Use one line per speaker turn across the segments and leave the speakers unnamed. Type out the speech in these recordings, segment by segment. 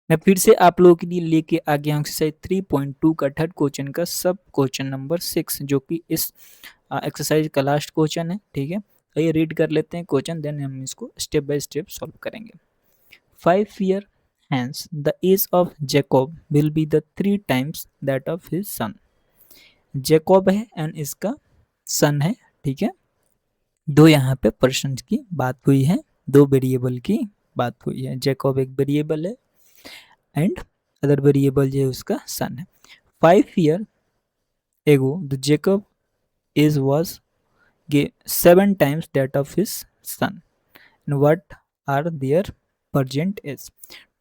मैं फिर से आप लोगों के लिए लेके आ गया हूँ एक्सरसाइज 3.2 का थर्ड क्वेश्चन का सब क्वेश्चन नंबर 6, जो कि इस एक्सरसाइज का लास्ट क्वेश्चन है। ठीक है, आइए रीड कर लेते हैं क्वेश्चन, देन हम इसको स्टेप बाय स्टेप सॉल्व करेंगे। 5 years hence the age of Jacob will be the 3 times that of his son। Jacob है एंड इसका सन है। ठीक है, दो यहाँ पे पर्सन की बात हुई है, दो वेरिएबल की बात हुई है। जेकॉब एक वेरिएबल है एंड अदर वेरिएबल जो है उसका सन है। 5 years ago the Jacob is was 7 times that of his son, and what are their present age।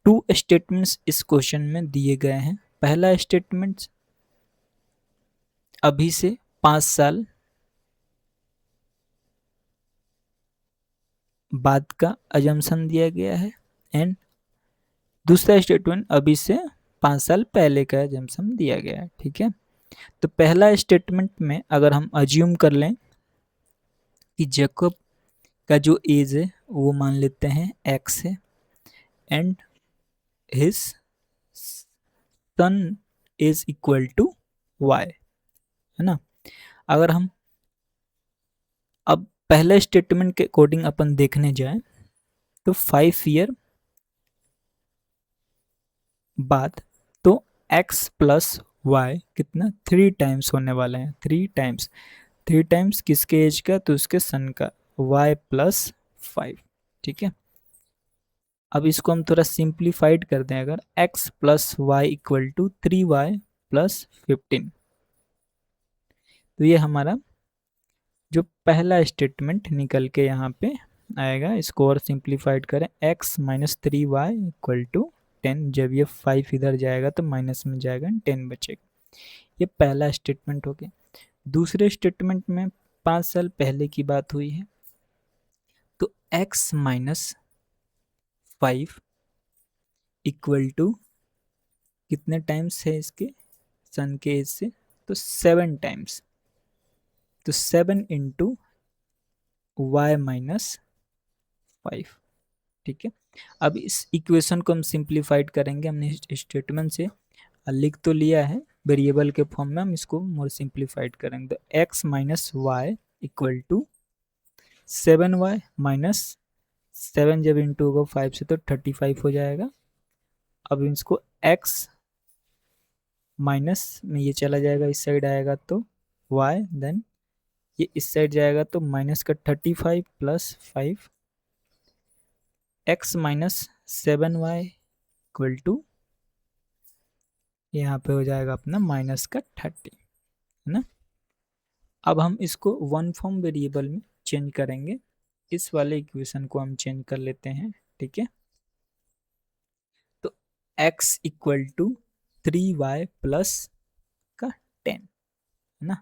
Two statements इस क्वेश्चन में दिए गए हैं। पहला स्टेटमेंट अभी से 5 साल बाद का अजम्पशन दिया गया है एंड दूसरा स्टेटमेंट अभी से 5 साल पहले का अजम्पशन दिया गया है। ठीक है, तो पहला स्टेटमेंट में अगर हम अज्यूम कर लें कि जेकब का जो एज है वो मान लेते हैं एक्स है and his son is equal to y, है ना। अगर हम अब पहले स्टेटमेंट के अकॉर्डिंग अपन देखने जाए तो 5 year बाद तो x प्लस वाई कितना 3 टाइम्स होने वाले हैं। 3 टाइम्स किसके एज का, तो उसके सन का, y प्लस 5। ठीक है, अब इसको हम थोड़ा सिंप्लीफाइड कर दें, अगर x plus y equal to 3y plus 15, तो ये हमारा जो पहला स्टेटमेंट निकल के यहाँ पे आएगा। इसको और सिंप्लीफाइड करें, x minus 3y equal to 10, जब ये 5 इधर जाएगा तो माइनस में जाएगा 10 बचेगा। ये पहला स्टेटमेंट हो गया। दूसरे स्टेटमेंट में 5 साल पहले की बात हुई है, तो x माइनस 5 इक्वल टू कितने टाइम्स है इसके सन के एज से, तो 7 टाइम्स, तो 7 इंटू वाई माइनस 5। ठीक है, अब इस इक्वेशन को हम सिंप्लीफाइड करेंगे। हमने स्टेटमेंट से लिख तो लिया है वेरिएबल के फॉर्म में, हम इसको मोर सिंप्लीफाइड करेंगे। तो x minus y equal to 7y minus 7 जब इंटू होगा 5 से तो 35 हो जाएगा। अब इसको x माइनस में ये चला जाएगा, इस साइड आएगा तो y, देन ये इस साइड जाएगा तो माइनस का 35 plus 5, x minus 7y equal to यहाँ पे हो जाएगा अपना माइनस का 30, है ना। अब हम इसको वन फॉर्म वेरिएबल में चेंज करेंगे। इस वाले इक्वेशन को हम चेंज कर लेते हैं। ठीक है, तो x equal to 3y plus का 10, है ना।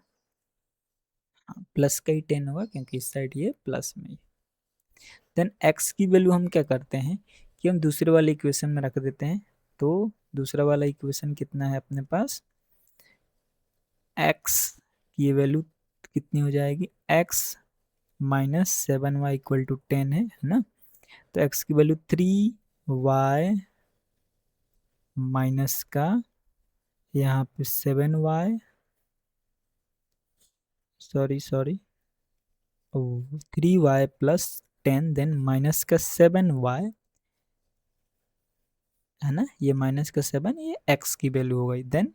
हाँ, प्लस का ही 10 होगा क्योंकि इस साइड ये प्लस में ही। देन x की वैल्यू हम क्या करते हैं कि हम दूसरे वाले इक्वेशन में रख देते हैं। तो दूसरा वाला इक्वेशन कितना है अपने पास, x की वैल्यू कितनी हो जाएगी, x minus 7y equal to 10 है ना। तो x की वैल्यू 3y माइनस का यहाँ पे 7y, sorry 3y plus 10, then minus का 7y, है ना। ये माइनस का 7, ये x की वैल्यू हो गई। देन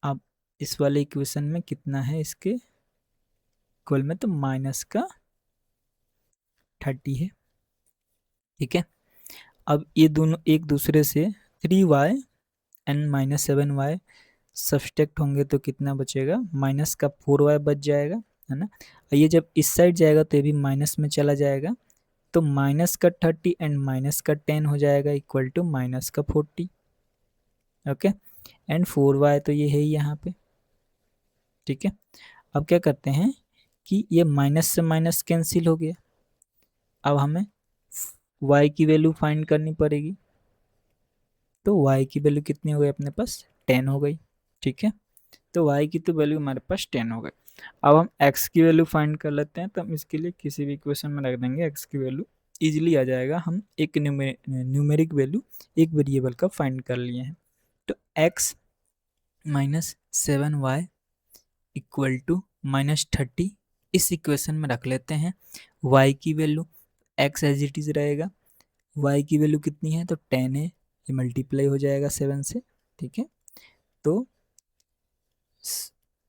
अब इस वाले इक्वेशन में कितना है इसके इक्वल में, तो माइनस का 30 है। ठीक है, अब ये दोनों एक दूसरे से 3y and minus 7y subtract होंगे तो कितना बचेगा, माइनस का 4y बच जाएगा, है ना। ये जब इस साइड जाएगा तो ये भी माइनस में चला जाएगा, तो माइनस का 30 एंड माइनस का 10 हो जाएगा इक्वल टू माइनस का 40। ओके, एंड 4y तो ये है ही यहाँ पे। ठीक है, अब क्या करते हैं कि ये माइनस से माइनस कैंसिल हो गया। अब हमें y की वैल्यू फाइंड करनी पड़ेगी, तो y की वैल्यू कितनी हो गई अपने पास, 10 हो गई। ठीक है, तो y की तो वैल्यू हमारे पास 10 हो गई। अब हम x की वैल्यू फाइंड कर लेते हैं, तो हम इसके लिए किसी भी इक्वेशन में रख देंगे x की वैल्यू इजीली आ जाएगा, हम एक न्यूमेरिक वैल्यू एक वेरिएबल का फाइंड कर लिए हैं। तो x minus 7y equal to -30 इस इक्वेशन में रख लेते हैं। y की value, x as it is रहेगा, y की वैल्यू कितनी है तो 10 है, ये मल्टीप्लाई हो जाएगा 7 से, ठीक है। तो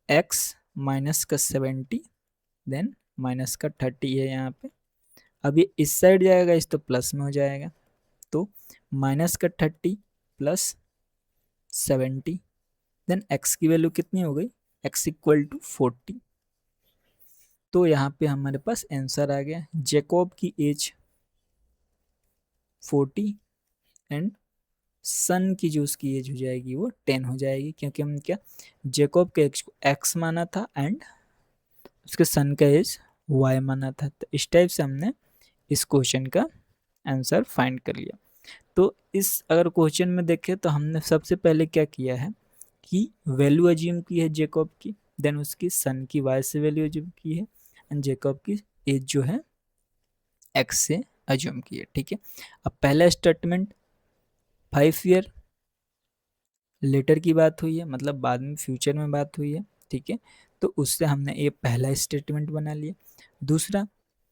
x माइनस का 70 देन माइनस का 30 है यहाँ पे। अब ये इस साइड जाएगा, इस तो प्लस में हो जाएगा, तो माइनस का 30 प्लस 70 देन x की वैल्यू कितनी हो गई, x इक्वल टू 40। तो यहाँ पे हमारे पास आंसर आ गया, जैकब की एज 40 एंड सन की जो उसकी एज हो जाएगी वो 10 हो जाएगी, क्योंकि हम क्या जैकब के एज को x माना था एंड उसके सन का एज y माना था। तो इस टाइप से हमने इस क्वेश्चन का आंसर फाइंड कर लिया। तो इस अगर क्वेश्चन में देखें तो हमने सबसे पहले क्या किया है कि वैल्यू अज्यूम की है जैकब की, देन उसकी सन की y से वैल्यू अज्यूम की है एंड जैकब की एज जो है x से अज्यूम की है, ठीक है। अब पहला स्टेटमेंट 5 ईयर लेटर की बात हुई है, मतलब बाद में फ्यूचर में बात हुई है, ठीक है। तो उससे हमने ये पहला स्टेटमेंट बना लिया। दूसरा,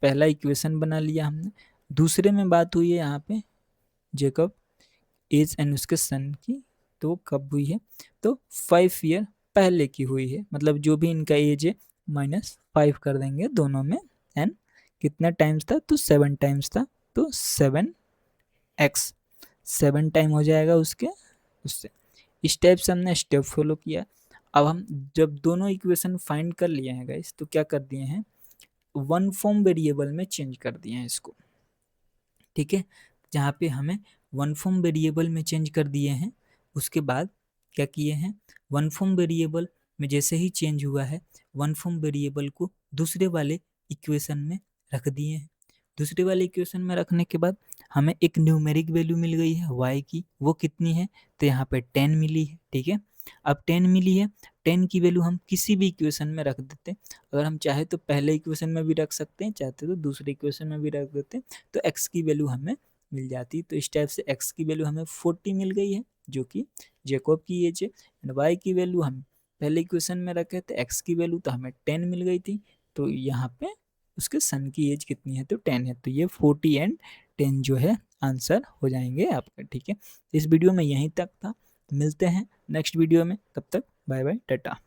पहला इक्वेशन बना लिया हमने। दूसरे में बात हुई है यहाँ पे जैकब एज एंड उसके सन की, तो कब हुई है तो 5 ईयर पहले की हुई है, मतलब जो भी इनका एज है -5 कर देंगे दोनों में, एंड कितना टाइम्स था तो 7 टाइम्स था, तो 7x 7 टाइम हो जाएगा उसके उससे। इस टाइप से हमने स्टेप फॉलो किया। अब हम जब दोनों इक्वेशन फाइंड कर लिए हैं गाइस, तो क्या कर दिए हैं, वन फॉर्म वेरिएबल में चेंज कर दिए हैं इसको, ठीक है। जहाँ पे हमें वन फॉर्म वेरिएबल में चेंज कर दिए हैं, उसके बाद क्या किए हैं, वन फॉर्म वेरिएबल में जैसे ही चेंज हुआ है, वन फॉर्म वेरिएबल को दूसरे वाले इक्वेशन में रख दिए हैं। दूसरे वाले इक्वेशन में रखने के बाद हमें एक न्यूमेरिक वैल्यू मिल गई है y की, वो कितनी है तो यहाँ पे 10 मिली है, ठीक है। अब 10 मिली है, 10 की वैल्यू हम किसी भी इक्वेशन में रख देते हैं। अगर हम चाहे तो पहले इक्वेशन में भी रख सकते हैं, चाहते तो दूसरे इक्वेशन में भी रख देते हैं, तो x की वैल्यू हमें मिल जाती। तो इस टाइप से x की वैल्यू हमें 40 मिल गई है, जो कि जैकब की एज है, एंड y की वैल्यू हम पहले इक्वेशन में रखे थे, x की वैल्यू तो हमें 10 मिल गई थी, तो यहाँ पे उसके सन की एज कितनी है तो 10 है, तो ये 40 एंड 10 जो है आंसर हो जाएंगे आपका, ठीक है। इस वीडियो में यहीं तक था, मिलते हैं नेक्स्ट वीडियो में, तब तक बाय बाय टाटा।